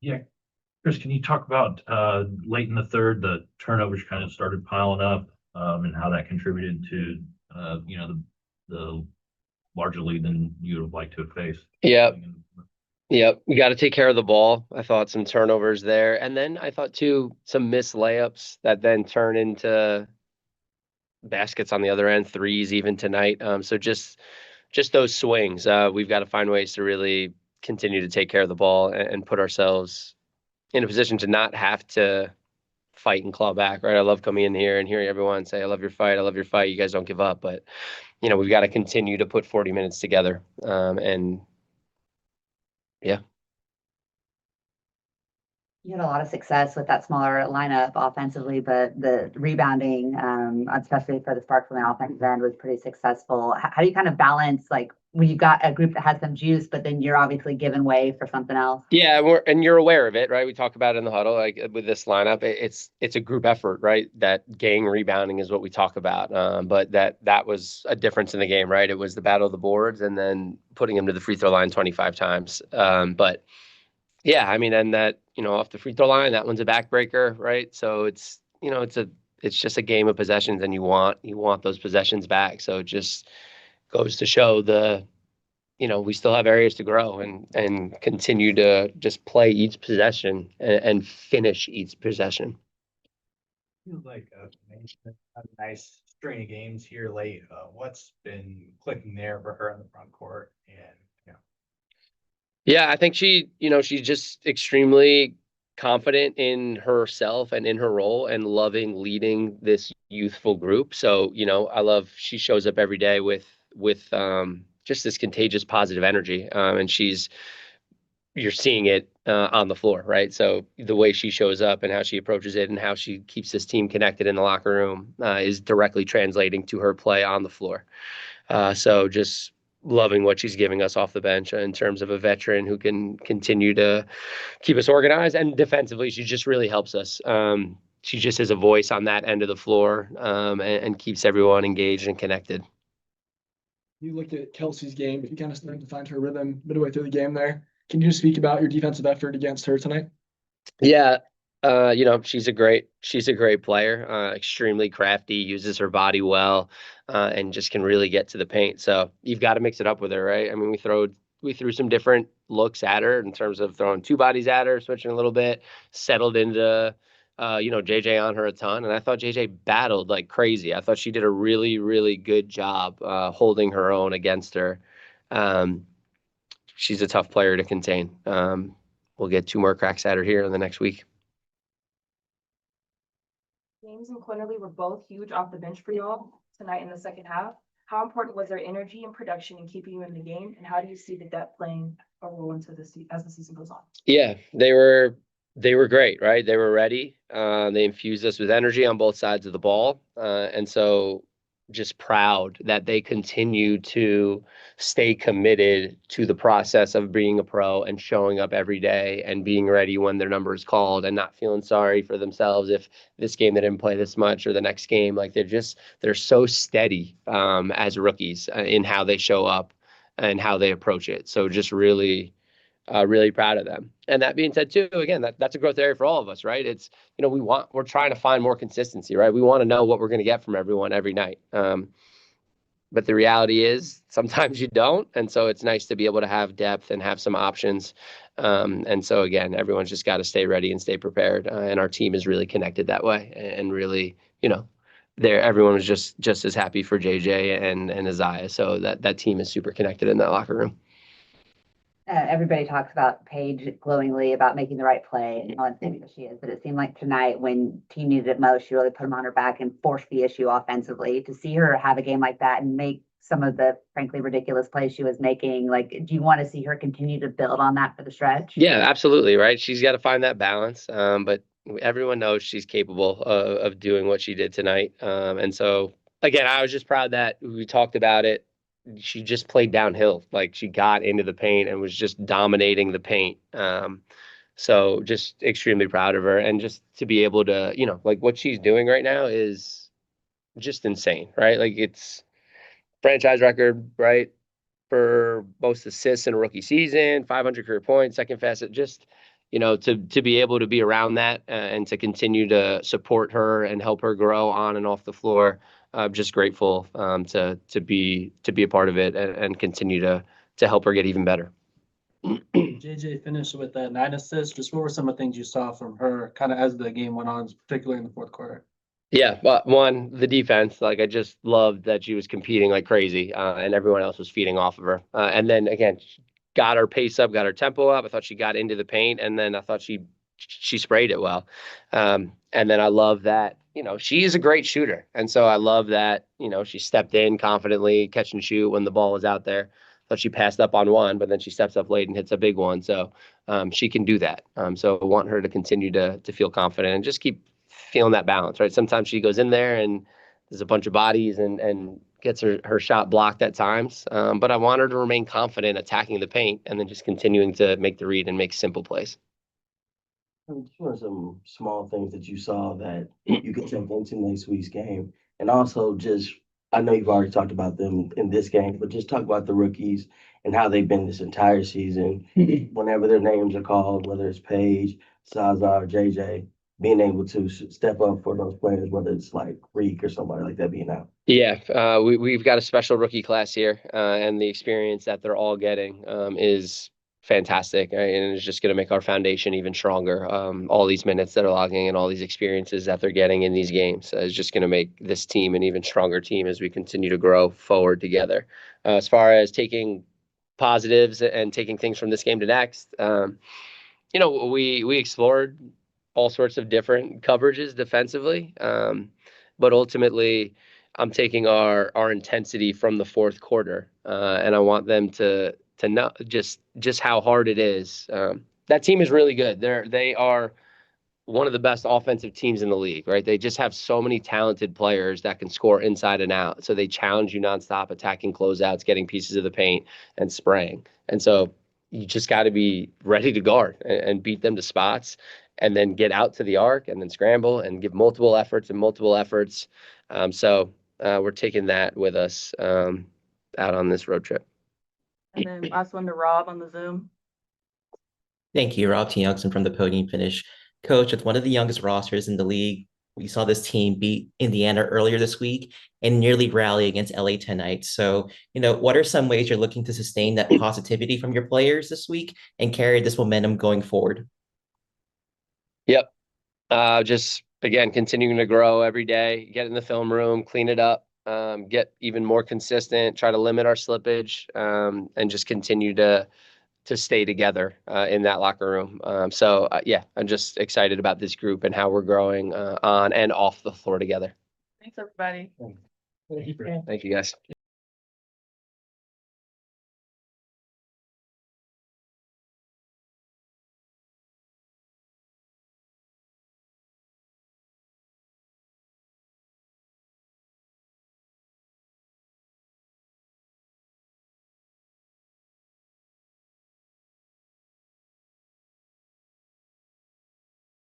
Yeah, Chris, can you talk about late in the third, the turnovers kind of started piling up, and how that contributed to the larger lead than you would have liked to have faced? Yep. Yep. We got to take care of the ball. I thought some turnovers there. And then I thought too, some missed layups that then turn into baskets on the other end, threes even tonight. So just those swings. We've got to find ways to really continue to take care of the ball and put ourselves in a position to not have to fight and claw back, right? I love coming in here and hearing everyone say, I love your fight. I love your fight. You guys don't give up. But, we've got to continue to put 40 minutes together. And yeah. You had a lot of success with that smaller lineup offensively, but the rebounding, especially for the Sparks on the offensive end, was pretty successful. How do you kind of balance, like, when you've got a group that has some juice, but then you're obviously giving way for something else? Yeah, and you're aware of it, right? We talk about it in the huddle, like with this lineup, it's a group effort, right? That gang rebounding is what we talk about. But that was a difference in the game, right? It was the battle of the boards and then putting him to the free throw line 25 times. But yeah, I mean, and that, off the free throw line, that one's a backbreaker, right? So it's just a game of possessions, and you want those possessions back. So it just goes to show we still have areas to grow and continue to just play each possession and finish each possession. Feels like a nice string of games here late. What's been clicking there for her in the front court? And Yeah, I think she's just extremely confident in herself and in her role and loving leading this youthful group. So, I love she shows up every day with just this contagious positive energy. And you're seeing it on the floor, right? So the way she shows up and how she approaches it and how she keeps this team connected in the locker room is directly translating to her play on the floor. So just loving what she's giving us off the bench in terms of a veteran who can continue to keep us organized, and defensively, she just really helps us. She just is a voice on that end of the floor, and keeps everyone engaged and connected. You looked at Kelsey's game, but you kind of started to find her rhythm midway through the game there. Can you speak about your defensive effort against her tonight? Yeah. She's a great player, extremely crafty, uses her body well, and just can really get to the paint. So you've got to mix it up with her, right? I mean, we threw some different looks at her in terms of throwing two bodies at her, switching a little bit, settled into, JJ on her a ton. And I thought JJ battled like crazy. I thought she did a really, really good job, holding her own against her. Um, she's a tough player to contain. We'll get two more cracks at her here in the next week. James and Quinterly were both huge off the bench for y'all tonight in the second half. How important was their energy and production in keeping you in the game, and how do you see the depth playing a role into as the season goes on? Yeah, they were great, right? They were ready. They infused us with energy on both sides of the ball, and so just proud that they continue to stay committed to the process of being a pro and showing up every day and being ready when their number is called and not feeling sorry for themselves if this game they didn't play this much or the next game. Like they're so steady as rookies in how they show up and how they approach it. So just really proud of them. And that being said, too, again, that's a growth area for all of us, right? It's, we're trying to find more consistency, right? We want to know what we're going to get from everyone every night. But the reality is sometimes you don't. And so it's nice to be able to have depth and have some options. And so, again, everyone's just got to stay ready and stay prepared. And our team is really connected that way and really, everyone was just as happy for JJ and Isaiah. So that team is super connected in that locker room. Everybody talks about Paige glowingly about making the right play and how unstable she is, but it seemed like tonight when team needed it most, she really put them on her back and forced the issue offensively. To see her have a game like that and make some of the frankly ridiculous plays she was making, like, do you want to see her continue to build on that for the stretch? Yeah, absolutely, right? She's got to find that balance, but everyone knows she's capable of doing what she did tonight. And so, again, I was just proud that we talked about it. She just played downhill. Like she got into the paint and was just dominating the paint. So just extremely proud of her, and just to be able to, like what she's doing right now is just insane, right? Like it's franchise record, right? For most assists in a rookie season, 500 career points, second fastest. Just, to be able to be around that and to continue to support her and help her grow on and off the floor. I'm just grateful to be a part of it and continue to help her get even better. JJ finished with 9 assists. Just what were some of the things you saw from her kind of as the game went on, particularly in the fourth quarter? Yeah, but one, the defense, like I just loved that she was competing like crazy, and everyone else was feeding off of her. And then again, got her pace up, got her tempo up. I thought she got into the paint, and then I thought she sprayed it well. And then I love that, she is a great shooter. And so I love that, she stepped in confidently, catch and shoot when the ball was out there. Thought she passed up on one, but then she steps up late and hits a big one. So she can do that. So I want her to continue to feel confident and just keep feeling that balance, right? Sometimes she goes in there and there's a bunch of bodies and gets her shot blocked at times. But I want her to remain confident attacking the paint and then just continuing to make the read and make simple plays. What are some small things that you saw that you could take into next week's game? And also just, I know you've already talked about them in this game, but just talk about the rookies and how they've been this entire season. Whenever their names are called, whether it's Paige, Sazar, JJ, being able to step up for those players, whether it's like Reek or somebody like that being out. Yeah, we've got a special rookie class here, and the experience that they're all getting is fantastic, right? And it's just going to make our foundation even stronger. All these minutes that are logging and all these experiences that they're getting in these games is just going to make this team an even stronger team as we continue to grow forward together. As far as taking positives and taking things from this game to next, we explored all sorts of different coverages defensively. But ultimately, I'm taking our intensity from the fourth quarter, and I want them to know just how hard it is. That team is really good. They are one of the best offensive teams in the league, right? They just have so many talented players that can score inside and out. So they challenge you nonstop, attacking closeouts, getting pieces of the paint, and spraying. And so you just got to be ready to guard and beat them to spots, and then get out to the arc and then scramble and give multiple efforts. So we're taking that with us out on this road trip. And then last one to Rob on the Zoom. Thank you, Rob T. Youngson from the Podium Finish. Coach, with one of the youngest rosters in the league, we saw this team beat Indiana earlier this week and nearly rally against LA tonight. So, what are some ways you're looking to sustain that positivity from your players this week and carry this momentum going forward? Yep. Just, again, continuing to grow every day, get in the film room, clean it up, get even more consistent, try to limit our slippage, and just continue to stay together in that locker room. Yeah, I'm just excited about this group and how we're growing on and off the floor together. Thanks, everybody. Thank you. Thank you, guys.